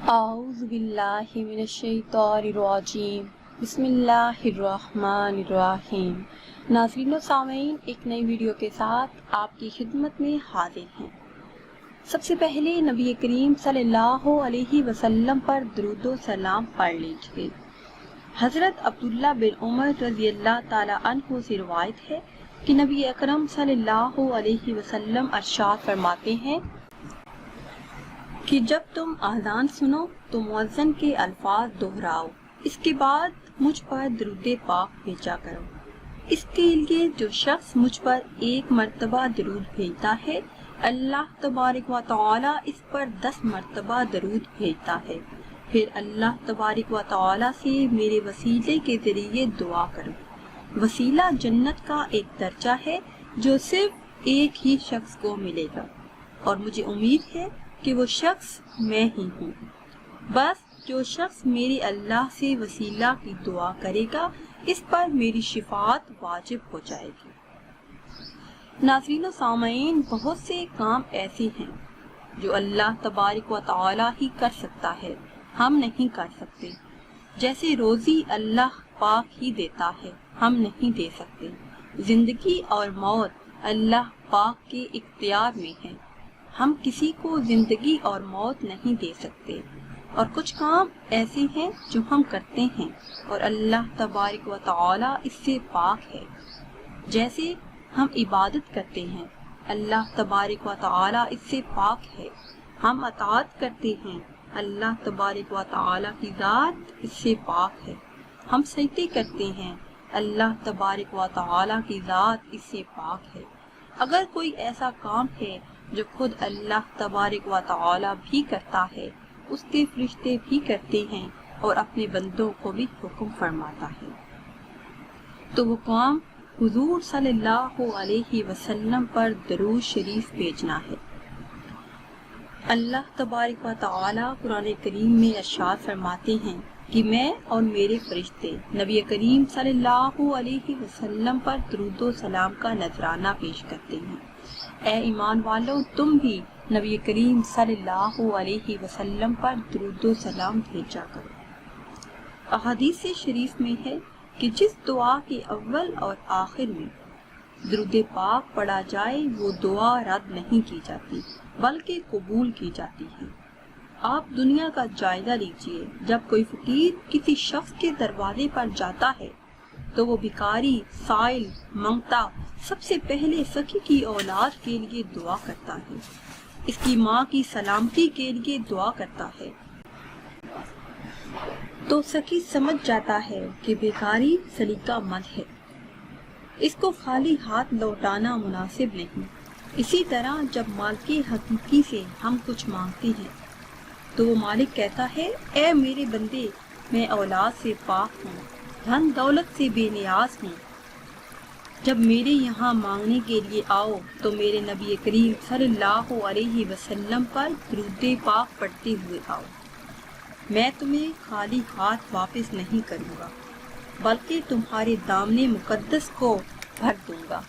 اعوذ باللہ من الشیطان الرجیم بسم اللہ الرحمن الرحیم۔ ناظرین و سامعین، ایک نئی ویڈیو کے ساتھ آپ کی خدمت میں حاضر ہیں۔ سب سے پہلے نبی کریم صلی اللہ علیہ وسلم پر درود و سلام پڑھ لیجیے۔ حضرت عبداللہ بن عمر رضی اللہ تعالی عنہ سے روایت ہے کہ نبی اکرم صلی اللہ علیہ وسلم ارشاد فرماتے ہیں کہ جب تم اذان سنو تو مؤذن کے الفاظ دہراؤ، اس کے بعد مجھ پر درود پاک بھیجا کرو۔ اس کے لیے جو شخص مجھ پر ایک مرتبہ درود بھیجتا ہے، اللہ تبارک و تعالی اس پر 10 مرتبہ درود بھیجتا ہے۔ پھر اللہ تبارک و تعالی سے میرے وسیلے کے ذریعے دعا کرو۔ وسیلہ جنت کا ایک درجہ ہے جو صرف ایک ہی شخص کو ملے گا، اور مجھے امید ہے کہ وہ شخص میں ہی ہوں۔ بس جو شخص میرے اللہ سے وسیلہ کی دعا کرے گا، اس پر میری شفاعت واجب ہو جائے گی۔ ناظرین و سامعین، بہت سے کام ایسے ہیں جو اللہ تبارک و تعالی ہی کر سکتا ہے، ہم نہیں کر سکتے۔ جیسے روزی اللہ پاک ہی دیتا ہے، ہم نہیں دے سکتے۔ زندگی اور موت اللہ پاک کے اختیار میں ہے، ہم کسی کو زندگی اور موت نہیں دے سکتے۔ اور کچھ کام ایسے ہیں جو ہم کرتے ہیں اور اللہ تبارک و تعالی اس سے پاک ہے۔ جیسے ہم عبادت کرتے ہیں، اللہ تبارک و تعالی اس سے پاک ہے۔ ہم اطاعت کرتے ہیں، اللہ تبارک و تعالی کی ذات اس سے پاک ہے۔ ہم سجدے کرتے ہیں، اللہ تبارک و تعالی کی ذات اس سے پاک ہے۔ اگر کوئی ایسا کام ہے جو خود اللہ تبارک و تعالی بھی کرتا ہے، اس کے فرشتے بھی کرتے ہیں اور اپنے بندوں کو بھی حکم فرماتا ہے، تو وہ کام حضور صلی اللہ علیہ وسلم پر درود شریف بھیجنا ہے۔ اللہ تبارک و تعالی قرآن کریم میں ارشاد فرماتے ہیں کہ میں اور میرے فرشتے نبی کریم صلی اللہ علیہ وسلم پر درود و سلام کا نذرانہ پیش کرتے ہیں۔ اے ایمان والو، تم بھی نبی کریم صلی اللہ علیہ وسلم پر درود و سلام بھیجا کرو۔ احادیث شریف میں ہے کہ جس دعا کے اول اور آخر میں درود پاک پڑھا جائے، وہ دعا رد نہیں کی جاتی بلکہ قبول کی جاتی ہے۔ آپ دنیا کا جائزہ لیجئے، جب کوئی فقیر کسی شخص کے دروازے پر جاتا ہے تو وہ بھکاری، سائل، منگتا سب سے پہلے سخی کی اولاد کے لیے دعا کرتا ہے، اس کی ماں کی سلامتی کے لیے دعا کرتا ہے۔ تو سخی سمجھ جاتا ہے کہ بھکاری سلیقہ مند ہے، اس کو خالی ہاتھ لوٹانا مناسب نہیں۔ اسی طرح جب مالک حقیقی سے ہم کچھ مانگتے ہیں تو وہ مالک کہتا ہے، اے میرے بندے، میں اولاد سے پاک ہوں، دھن دولت سے بے نیاز ہوں۔ جب میرے یہاں مانگنے کے لیے آؤ تو میرے نبی کریم صلی اللہ علیہ وسلم پر درود پاک پڑھتے ہوئے آؤ، میں تمہیں خالی ہاتھ واپس نہیں کروں گا بلکہ تمہارے دامن مقدس کو بھر دوں گا۔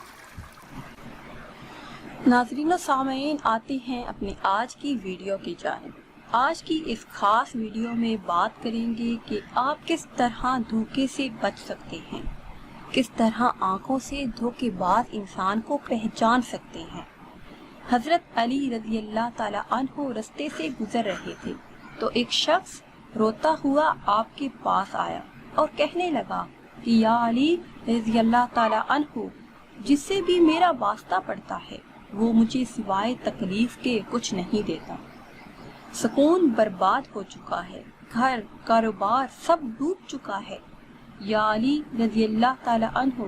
ناظرین و سامعین، آتے ہیں اپنی آج کی ویڈیو کی جانب۔ آج کی اس خاص ویڈیو میں بات کریں گے کہ آپ کس طرح دھوکے سے بچ سکتے ہیں، کس طرح آنکھوں سے دھوکے باز انسان کو پہچان سکتے ہیں۔ حضرت علی رضی اللہ تعالی عنہ رستے سے گزر رہے تھے تو ایک شخص روتا ہوا آپ کے پاس آیا اور کہنے لگا کہ یا علی رضی اللہ تعالی عنہ، جس سے بھی میرا واسطہ پڑتا ہے وہ مجھے سوائے تکلیف کے کچھ نہیں دیتا۔ سکون برباد ہو چکا ہے، گھر کاروبار سب ڈوب چکا ہے۔ یا علی رضی اللہ تعالی عنہ،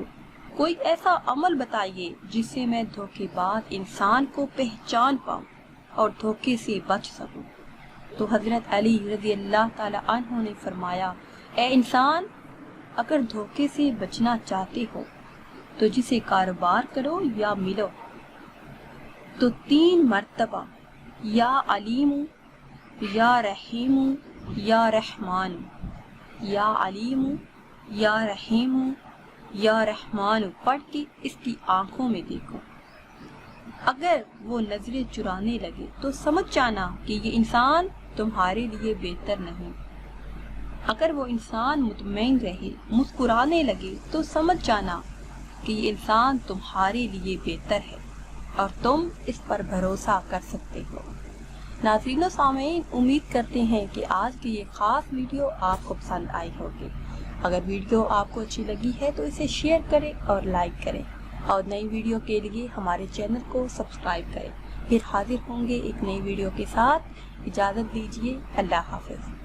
کوئی ایسا عمل بتائیے جس سے میں دھوکے باز انسان کو پہچان پاؤں اور دھوکے سے بچ سکوں۔ تو حضرت علی رضی اللہ تعالی عنہ نے فرمایا، اے انسان، اگر دھوکے سے بچنا چاہتے ہو تو جسے کاروبار کرو یا ملو تو 3 مرتبہ یا علیم، یا رحیم، یا رحمان، یا علیم، یا رحیم، یا رحمان پڑھ کے اس کی آنکھوں میں دیکھو۔ اگر وہ نظریں چرانے لگے تو سمجھ جانا کہ یہ انسان تمہارے لیے بہتر نہیں۔ اگر وہ انسان مطمئن رہے، مسکرانے لگے، تو سمجھ جانا کہ یہ انسان تمہارے لیے بہتر ہے اور تم اس پر بھروسہ کر سکتے ہو۔ ناظرین و سامعین، امید کرتے ہیں کہ آج کی یہ خاص ویڈیو آپ کو پسند آئی ہوگی۔ اگر ویڈیو آپ کو اچھی لگی ہے تو اسے شیئر کریں اور لائک کریں، اور نئی ویڈیو کے لیے ہمارے چینل کو سبسکرائب کریں۔ پھر حاضر ہوں گے ایک نئی ویڈیو کے ساتھ۔ اجازت دیجیے، اللہ حافظ۔